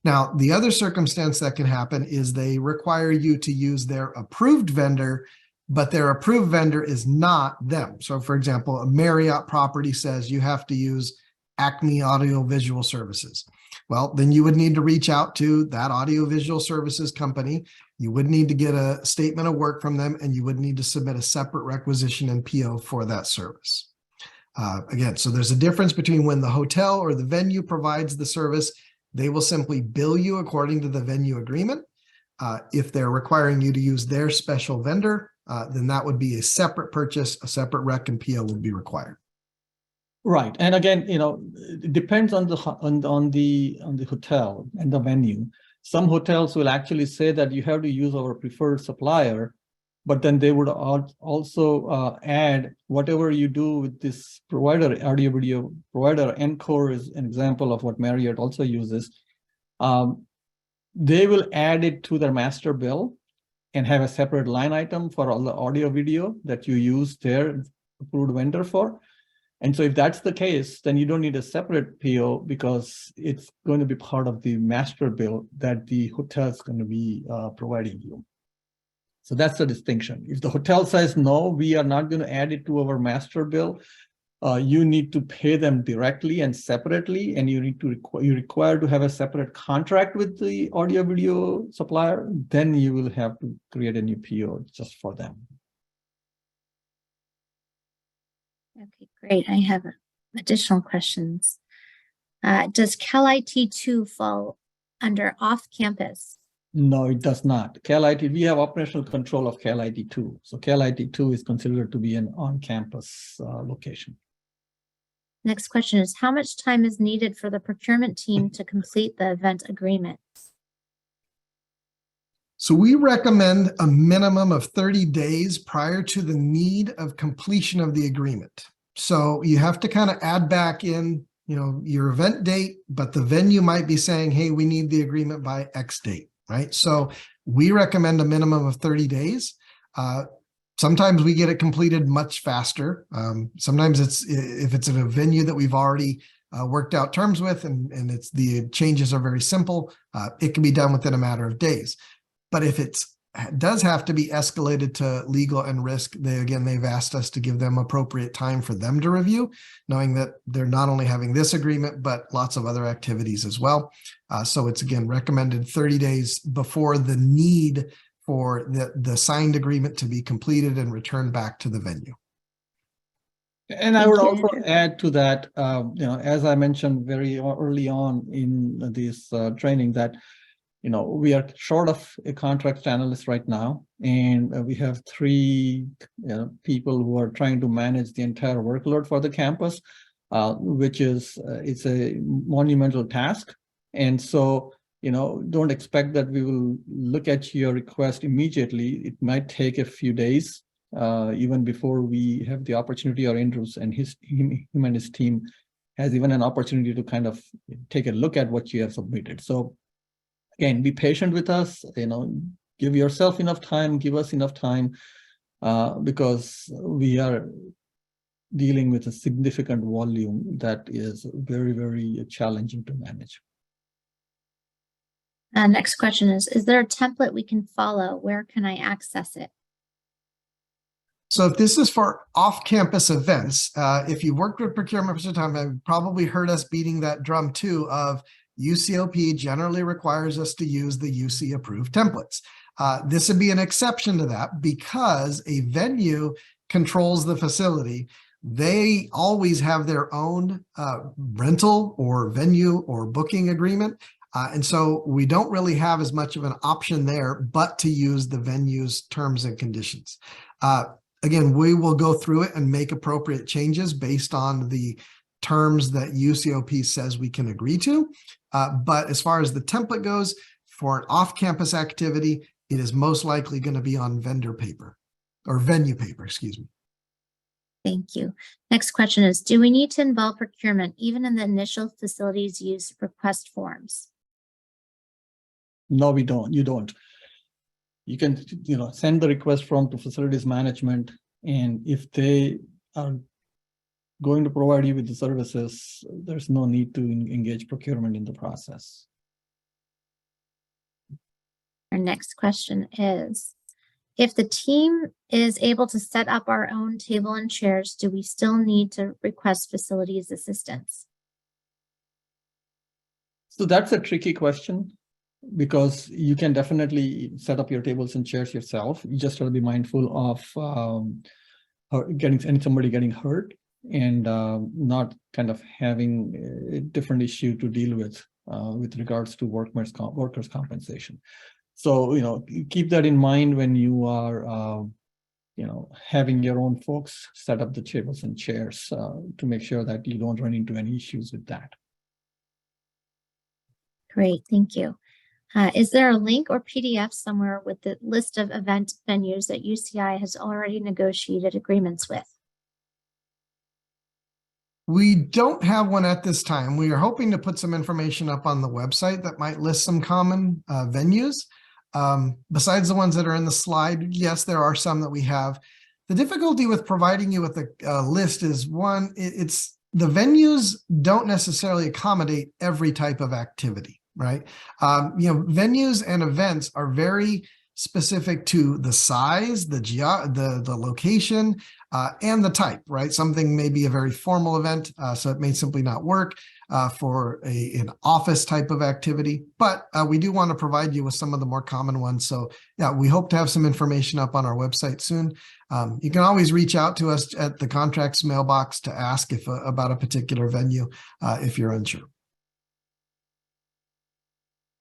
Now, the other circumstance that can happen is they require you to use their approved vendor, but their approved vendor is not them. So for example, a Marriott property says you have to use Acme Audiovisual Services. Well, then you would need to reach out to that audiovisual services company. You would need to get a statement of work from them, and you would need to submit a separate requisition and PO for that service. Again, so there's a difference between when the hotel or the venue provides the service, they will simply bill you according to the venue agreement. If they're requiring you to use their special vendor, then that would be a separate purchase, a separate rec and PO would be required. Right, and again, it depends on the hotel and the venue. Some hotels will actually say that you have to use our preferred supplier, but then they would also add whatever you do with this provider, audio video provider. Encore is an example of what Marriott also uses. They will add it to their master bill and have a separate line item for all the audio video that you use their approved vendor for. And so if that's the case, then you don't need a separate PO because it's going to be part of the master bill that the hotel is going to be providing you. So that's the distinction. If the hotel says, no, we are not going to add it to our master bill, you need to pay them directly and separately, and you're required to have a separate contract with the audio video supplier, then you will have to create a new PO just for them. Okay, great. I have additional questions. Does Cal IT 2 fall under off-campus? No, it does not. Cal IT, we have operational control of Cal IT 2. So Cal IT 2 is considered to be an on-campus location. Next question is, how much time is needed for the procurement team to complete the event agreement? So we recommend a minimum of 30 days prior to the need of completion of the agreement. So you have to kind of add back in, your event date, but the venue might be saying, hey, we need the agreement by X date, right? So we recommend a minimum of 30 days. Sometimes we get it completed much faster. Sometimes if it's at a venue that we've already worked out terms with and the changes are very simple, it can be done within a matter of days. But if it does have to be escalated to legal and risk, they've asked us to give them appropriate time for them to review, knowing that they're not only having this agreement, but lots of other activities as well. So it's, again, recommended 30 days before the need for the signed agreement to be completed and returned back to the venue. And I would also add to that, as I mentioned very early on in this training, that we are short of a contract analyst right now, and we have 3 people who are trying to manage the entire workload for the campus, which is it's a monumental task. And so, don't expect that we will look at your request immediately. It might take a few days, even before we have the opportunity, or Andrews and him and his team has even an opportunity to kind of take a look at what you have submitted. So again, be patient with us, give yourself enough time, give us enough time, because we are dealing with a significant volume that is very, very challenging to manage. Next question is there a template we can follow? Where can I access it? So if this is for off-campus events, if you worked with procurement for some time, you've probably heard us beating that drum too of UCOP generally requires us to use the UC approved templates. This would be an exception to that because a venue controls the facility. They always have their own rental or venue or booking agreement. And so we don't really have as much of an option there, but to use the venue's terms and conditions. Again, we will go through it and make appropriate changes based on the terms that UCOP says we can agree to. But as far as the template goes, for an off-campus activity, it is most likely going to be on vendor paper or venue paper, excuse me. Thank you. Next question is, do we need to involve procurement even in the initial facilities use request forms? No, we don't. You don't. You can, send the request form to facilities management, and if they are going to provide you with the services, there's no need to engage procurement in the process. Our next question is, if the team is able to set up our own table and chairs, do we still need to request facilities assistance? So that's a tricky question, because you can definitely set up your tables and chairs yourself. You just have to be mindful of somebody getting hurt and not kind of having a different issue to deal with regards to workers' compensation. So, keep that in mind when you are, having your own folks set up the tables and chairs to make sure that you don't run into any issues with that. Great, thank you. Is there a link or PDF somewhere with the list of event venues that UCI has already negotiated agreements with? We don't have one at this time. We are hoping to put some information up on the website that might list some common venues. Besides the ones that are in the slide, yes, there are some that we have. The difficulty with providing you with a list is, one, it's the venues don't necessarily accommodate every type of activity, right? Venues and events are very specific to the size, the location, and the type, right? Something may be a very formal event, so it may simply not work for an office type of activity, but we do want to provide you with some of the more common ones. So yeah, we hope to have some information up on our website soon. You can always reach out to us at the contracts mailbox to ask about a particular venue if you're unsure.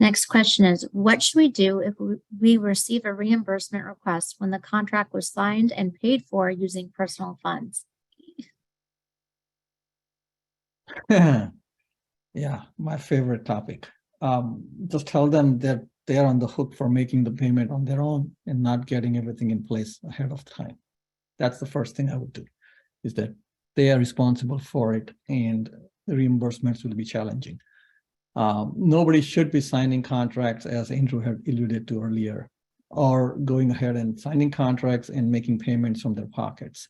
Next question is, what should we do if we receive a reimbursement request when the contract was signed and paid for using personal funds? Yeah, my favorite topic. Just tell them that they're on the hook for making the payment on their own and not getting everything in place ahead of time. That's the first thing I would do, is that they are responsible for it and the reimbursements will be challenging. Nobody should be signing contracts, as Andrew had alluded to earlier, or going ahead and signing contracts and making payments from their pockets.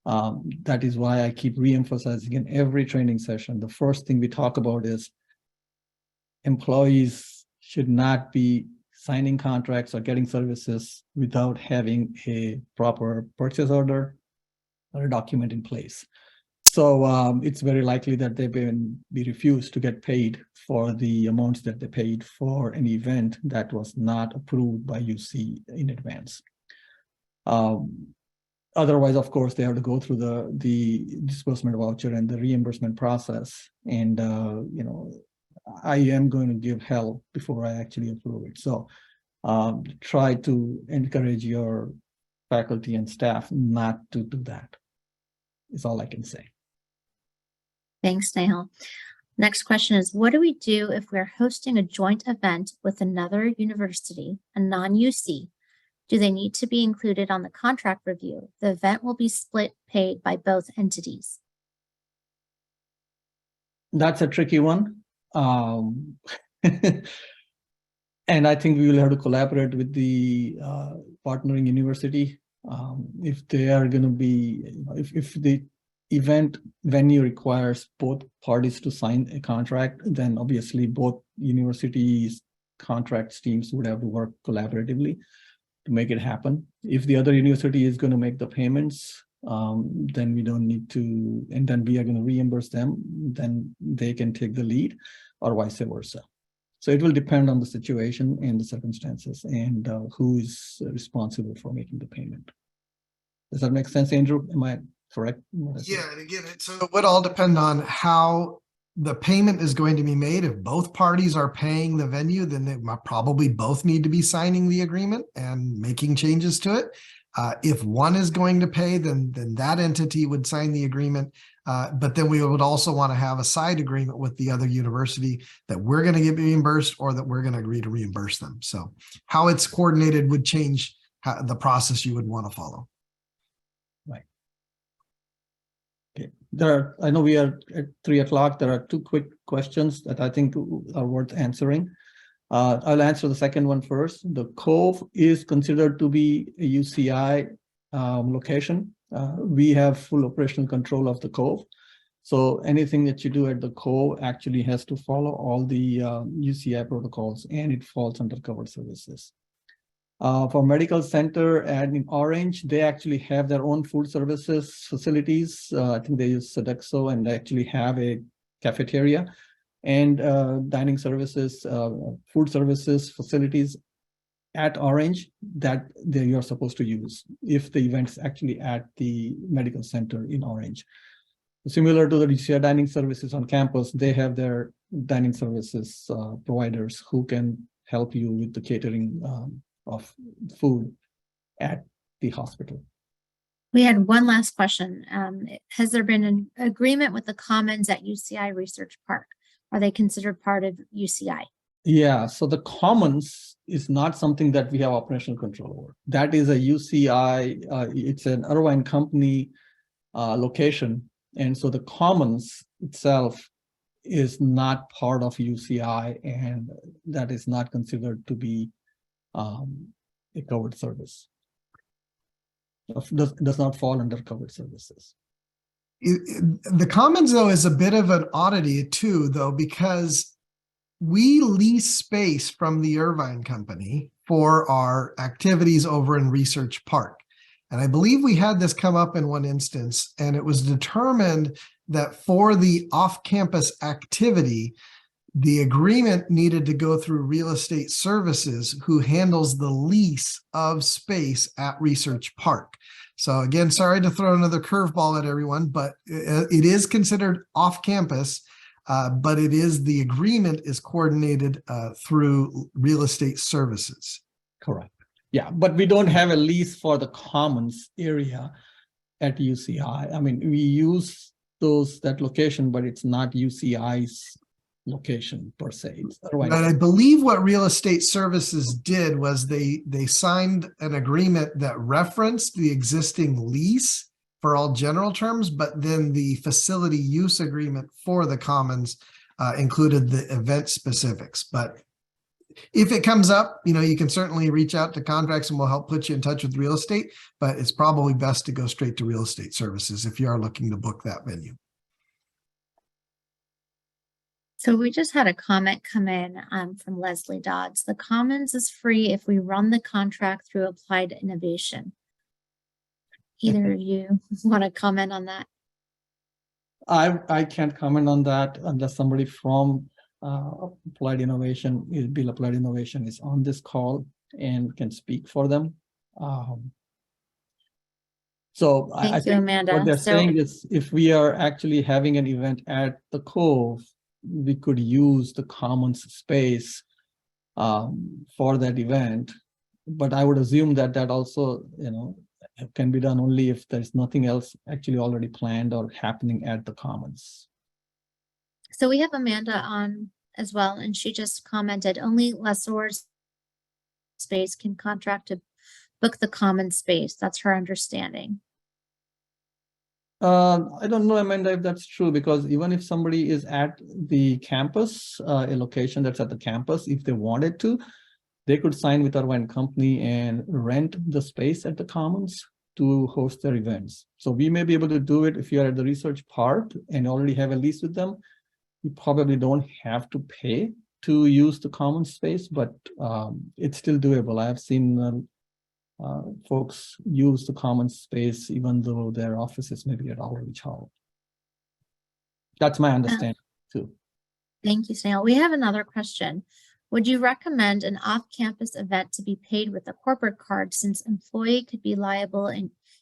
That is why I keep re-emphasizing in every training session, the first thing we talk about is employees should not be signing contracts or getting services without having a proper purchase order or a document in place. So it's very likely that they will be refused to get paid for the amounts that they paid for an event that was not approved by UC in advance. Otherwise, of course, they have to go through the disbursement voucher and the reimbursement process. And, I am going to give hell before I actually approve it. So try to encourage your faculty and staff not to do that, is all I can say. Thanks, Nehal. Next question is, what do we do if we're hosting a joint event with another university, a non-UC? Do they need to be included on the contract review? The event will be split paid by both entities. That's a tricky one. And I think we will have to collaborate with the partnering university. If they are going to be, if the event venue requires both parties to sign a contract, then obviously both universities' contracts teams would have to work collaboratively to make it happen. If the other university is going to make the payments, then we don't need to, and then we are going to reimburse them, then they can take the lead, or vice versa. So it will depend on the situation and the circumstances and who is responsible for making the payment. Does that make sense, Andrew? Am I correct? Yeah, and again, so it would all depend on how the payment is going to be made. If both parties are paying the venue, then they probably both need to be signing the agreement and making changes to it. If one is going to pay, then that entity would sign the agreement. But then we would also want to have a side agreement with the other university that we're going to get reimbursed or that we're going to agree to reimburse them. So how it's coordinated would change the process you would want to follow. Right. Okay. I know we are at 3 o'clock. There are two quick questions that I think are worth answering. I'll answer the second one first. The Cove is considered to be a UCI location. We have full operational control of the Cove. So anything that you do at the Cove actually has to follow all the UCI protocols, and it falls under covered services. For Medical Center and in Orange, they actually have their own food services facilities. I think they use Sodexo, and they actually have a cafeteria and dining services, food services facilities at Orange that you're supposed to use if the event's actually at the Medical Center in Orange. Similar to the UCI dining services on campus, they have their dining services providers who can help you with the catering of food at the hospital. We had one last question. Has there been an agreement with the Commons at UCI Research Park? Are they considered part of UCI? Yeah, so the Commons is not something that we have operational control over. That is a UCI, it's an Irvine company location. And so the Commons itself is not part of UCI, and that is not considered to be a covered service. Does not fall under covered services. The Commons, though, is a bit of an oddity too, though, because we lease space from the Irvine company for our activities over in Research Park. And I believe we had this come up in one instance, and it was determined that for the off-campus activity, the agreement needed to go through Real Estate Services, who handles the lease of space at Research Park. So again, sorry to throw another curveball at everyone, but it is considered off campus. but it is the agreement is coordinated through real estate services. Correct. Yeah, but we don't have a lease for the commons area at UCI. I mean, we use that location, but it's not UCI's location per se. And I believe what real estate services did was they signed an agreement that referenced the existing lease for all general terms, but then the facility use agreement for the commons included the event specifics. But if it comes up, you can certainly reach out to contracts and we'll help put you in touch with real estate, but it's probably best to go straight to real estate services if you are looking to book that venue. So we just had a comment come in from Leslie Dodds. The commons is free if we run the contract through Applied Innovation. Either of you want to comment on that? I can't comment on that unless somebody from Applied Innovation is on this call and can speak for them. So I Thank you, think Amanda. what they're saying is if we are actually having an event at the Cove, we could use the commons space for that event. But I would assume that also, can be done only if there's nothing else actually already planned or happening at the commons. So we have Amanda on as well, and she just commented only lessors space can contract to book the common space. That's her understanding. I don't know, Amanda, if that's true, because even if somebody is at the campus, a location that's at the campus, if they wanted to, they could sign with our event company and rent the space at the commons to host their events. So we may be able to do it if you're at the research park and already have a lease with them. You probably don't have to pay to use the common space, but it's still doable. I've seen folks use the common space even though their offices may be at Aldrich Hall. That's my understanding too. Thank you, Snail. We have another question. Would you recommend an off-campus event to be paid with a corporate card since employee could be liable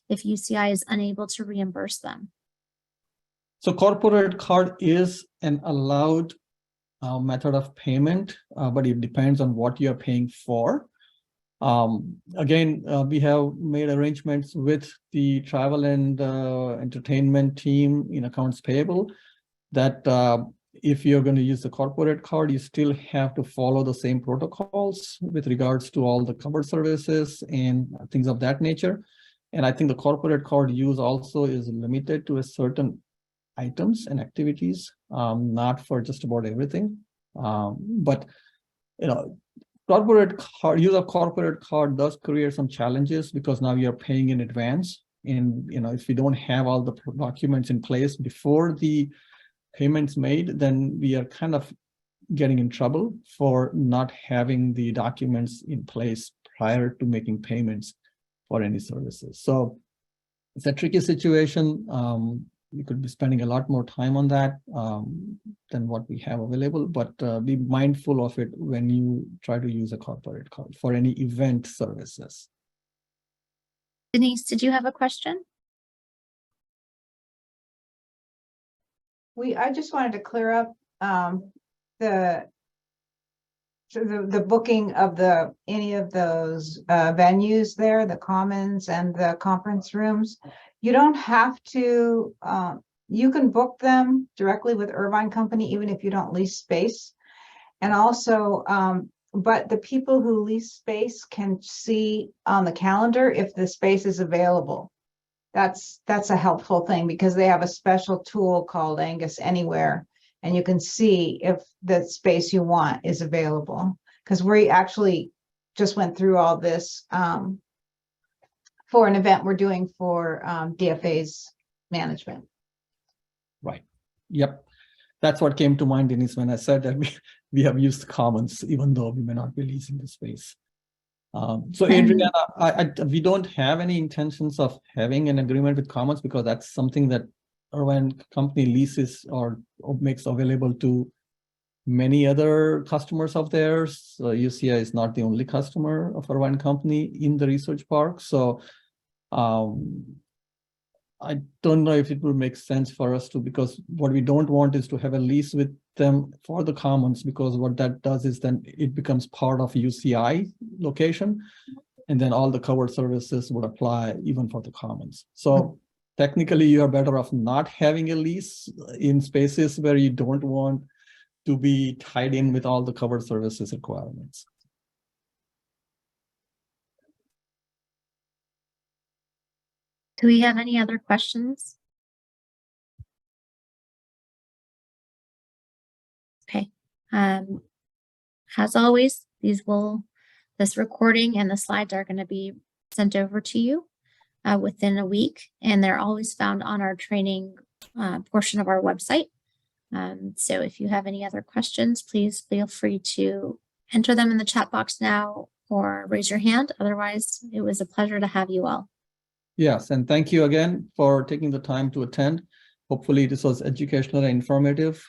if UCI is unable to reimburse them? So corporate card is an allowed method of payment, but it depends on what you're paying for. Again, we have made arrangements with the travel and entertainment team in accounts payable that if you're going to use the corporate card, you still have to follow the same protocols with regards to all the covered services and things of that nature. And I think the corporate card use also is limited to a certain items and activities, not for just about everything. But corporate card use of corporate card does create some challenges because now you're paying in advance, and if you don't have all the documents in place before the payments made, then we are kind of getting in trouble for not having the documents in place prior to making payments for any services. So it's a tricky situation. You could be spending a lot more time on that than what we have available, but be mindful of it when you try to use a corporate card for any event services. Denise, did you have a question? I just wanted to clear up the booking of any of those venues there, the commons and the conference rooms. You don't have to, you can book them directly with Irvine Company, even if you don't lease space. And also, but the people who lease space can see on the calendar if the space is available. That's a helpful thing because they have a special tool called Angus Anywhere, and you can see if the space you want is available. Because we actually just went through all this for an event we're doing for DFA's management. Right. Yep. That's what came to mind, Denise, when I said that we have used commons, even though we may not be leasing the space. So Adriana, we don't have any intentions of having an agreement with commons because that's something that Irvine Company leases or makes available to many other customers of theirs. UCI is not the only customer of Irvine Company in the research park. So I don't know if it will make sense for us to, because what we don't want is to have a lease with them for the commons, because what that does is then it becomes part of UCI location. And then all the covered services would apply even for the commons. So technically you are better off not having a lease in spaces where you don't want to be tied in with all the covered services requirements. Do we have any other questions? Okay. As always, this recording and the slides are going to be sent over to you within a week, and they're always found on our training portion of our website. So if you have any other questions, please feel free to enter them in the chat box now or raise your hand. Otherwise, it was a pleasure to have you all. Yes, and thank you again for taking the time to attend. Hopefully this was educational and informative.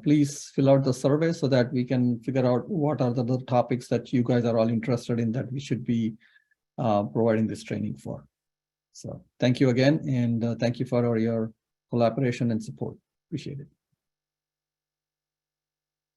Please fill out the survey so that we can figure out what are the topics that you guys are all interested in that we should be providing this training for. So thank you again, and thank you for your collaboration and support. Appreciate it.